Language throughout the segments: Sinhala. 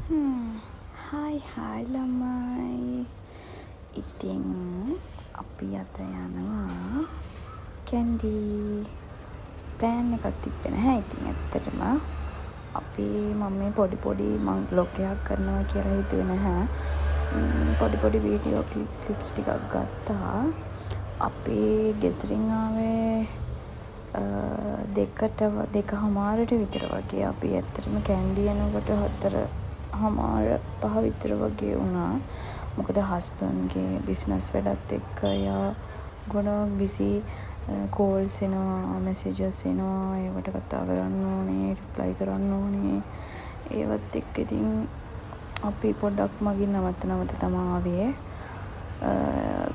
හායි ළමයි. ඉතින් අපි අද යනවා කැන්ඩි ප්ලෑන් එකක් තිබ්බේ නැහැ. ඉතින් ඇත්තටම මම මේ පොඩි මං බ්ලොගයක් කරනවා කියලා හිතුවේ නැහැ. පොඩි වීඩියෝ ක්ලිප්ස් ටිකක් ගත්තා. අපි ගෙදරින් ආවේ 2:00 විතර වගේ. අපි ඇත්තටම කැන්ඩි යනකොට 4:30 විතර වගේ වුණා. මොකද හස්බන්ඩ්ගේ බිස්නස් වැඩත් එක්ක එයා ගොඩක් බිසි. කෝල්ස් එනවා, මෙසේජස් එනවා, ඒවට කතා කරන්න ඕනේ, රිප්ලයි කරන්න ඕනේ. ඒවත් එක්ක ඉතින් අපි පොඩ්ඩක් මගින් නවත්ත තමා ආවේ.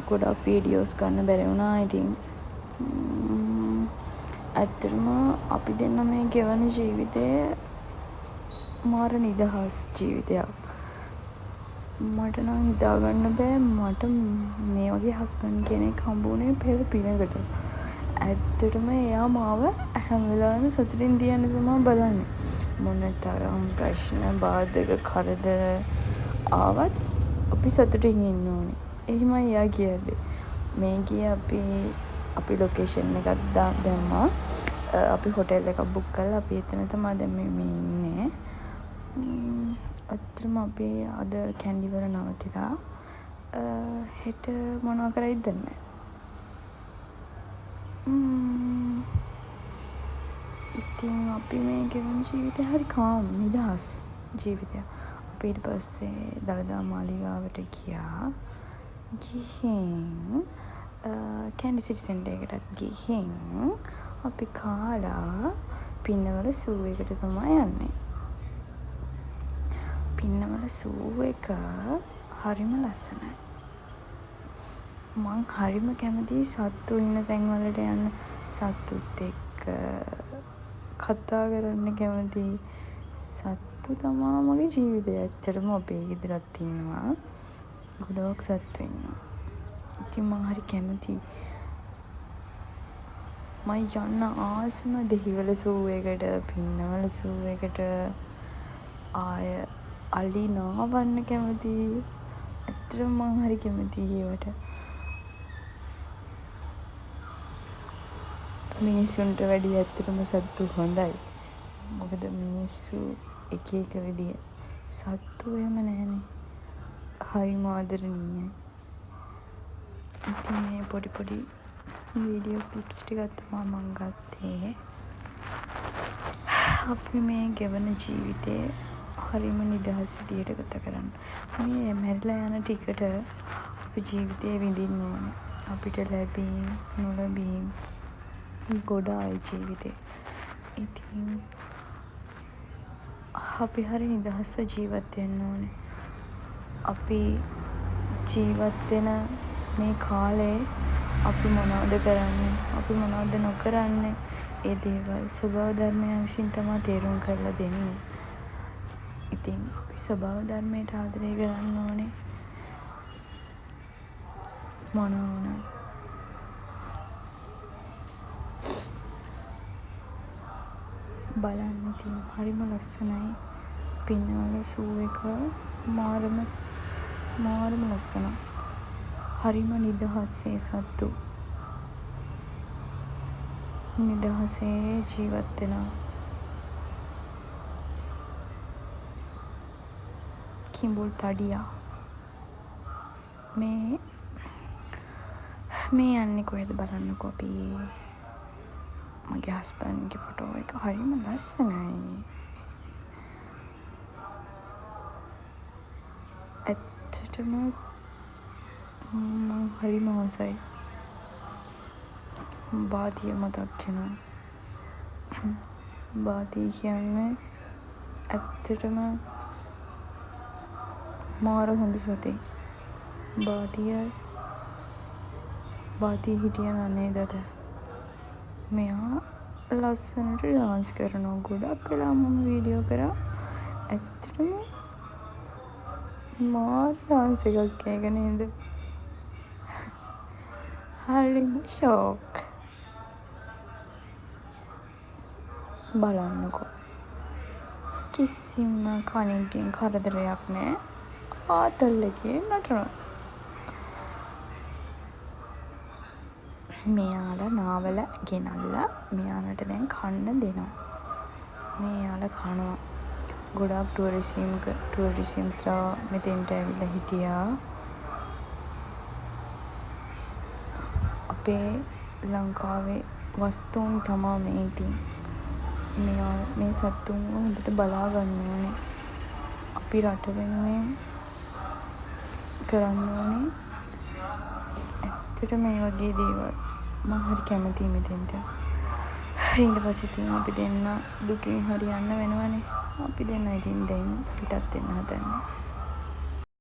ගොඩක් වීඩියෝස් ගන්න බැරි වුණා. ඉතින් ඇත්තටම අපි දෙන්න මේ ගෙවන ජීවිතය මාර නිදහස් ජීවිතයක්. මට නම් හිතාගන්න බෑ මට මේ වගේ හස්බන්ඩ් කෙනෙක් හම්බුනේ පෙර පිනකට. ඇත්තටම එයා මාව හැම වෙලාවෙම සතුටින් තියන්න තමයි බලන්නේ. මොන තරම් ප්‍රශ්න, බාධක, කරදර ආවත් අපි සතුටින් ඉන්න ඕනේ. එහෙමයි එයා කියන්නේ. මේ ගියේ අපි ලොකේෂන් එකක් දැම්මා. අපි හොටෙල් එකක් බුක් කරලා අපි එතන තමයි දැන් මේ ඉන්නේ. ඇත්තටම අපි අද කැන්ඩි වල නවතිලා. හෙට මොනවා කරයිද දන්නේ නැහැ. ඉතින් අපි මේ ගෙවන ජීවිතය හරි කාම් නිදහස් ජීවිතයක්. අපි ඊට පස්සේ දළදා මාලිගාවට ගිහින් කැන්ඩි සිටි සෙන්ටර් එකටත් ගිහින් අපි කාලා පින්නවල සූ එකට තමයි යන්නේ. පින්නවල සූ එක හරිම ලස්සනයි. මං හරිම කැමතියි සත්තු ඉන්න තැන්වලට යන්න. සත්තුත් එක්ක කතා කරන්න කැමතියි. සත්තු තමා මගේ ජීවිතය. ඇත්තටම අපේ ගෙදරත් ඉන්නවා ගොඩක් සත්තු ඉන්නවා. ඉතින් මං හරි කැමතියි. මම යන්න ආසම දෙහිවල සූ එකට, පින්නවල සූ එකට, ආය අලි නාවන්න කැමතියි. ඇත්තටම මං හරි කැමතියි ඒවට. මිනිස්සුන්ට වැඩිය ඇත්තටම සත්තු හොඳයි. මොකද මිනිස්සු එක විදිය. සත්තු එහෙම නැහැනේ. හරිම ආදරණීයයි. ඉතින් මේ පොඩි වීඩියෝ ක්ලිප්ස් ටිකක් තමයි මම ගත්තේ. අපි මේ ගෙවන ජීවිතේ හරිම නිදහස් විදියට ගත කරන්න. මේ මැරිලා යන ටිකට අපි ජීවිතේ විඳින්න ඕනේ. අපිට ලැබීම් නොලැබීම් ගොඩායි ජීවිතේ. ඉතින් අපි හරි නිදහස්ව ජීවත් වෙන්න ඕනේ. අපි ජීවත් වෙන මේ කාලේ අපි මොනවද කරන්නේ, අපි මොනවද නොකරන්නේ, ඒ දේවල් ස්වභාව ධර්මය විසින් තමයි තේරුම් කරලා දෙන්නේ. ඉතින් අපි ස්වභාව ධර්මයට ආදරය කරන්න ඕනේ. මොනවා වුණත් බලන්න. ඉතින් හරිම ලස්සනයි. පින්නවල සූ එක මාරම ලස්සනයි. හරිම නිදහසේ සත්තු නිදහසේ ජීවත් වෙනවා. කිඹුල් තඩියා මේ යන්නේ කොහෙද බලන්නකෝ. අපි මගේ හස්බන්ඩ්ගේ ෆොටෝ එක හරිම ලස්සනයි. ඇත්තටම මං හරිම ආසයි. බාතිය මතක් වෙනවා. බාතිය කියන්නේ ඇත්තටම මාර හොඳ සතෙක්. බාතිය හිටියන නේද? මෙයා ලස්සනට ඩාන්ස් කරනවා. ගොඩක් වෙලා මම වීඩියෝ කරා. ඇත්තටම මාර ඩාන්ස් එකක් ඒක නේද? හරිම ෂෝක්. බලන්නකෝ. කිසිම කණෙක්ගෙන් කරදරයක් නෑ. ආතල් එකේ නටනවා. මෙයාලා නාවල ගෙනල්ලා මෙයාලට දැන් කන්න දෙනවා. මෙයාලා කනවා. ගොඩාක් ටූරිසිම්ස්ලා මෙතෙන්ට ඇවිල්ලා හිටියා. අපේ ලංකාවේ වස්තුන් තමා මේ ඉතින්. මේ සත්තුන්ව හොඳට බලා ගන්න ඕනේ. අපි රට වෙනුවෙන් කරන්න ඕනේ. ඇත්තට මේ වගේ දේවල් මම හරි කැමතියි මෙතෙන්ට. ඊට පස්සේ ඉතින් අපි දෙන්න දුකින් හරි යන්න වෙනවනේ. අපි දෙන්න ඉතින් දැන් පිටත් වෙන්න හදන්නේ.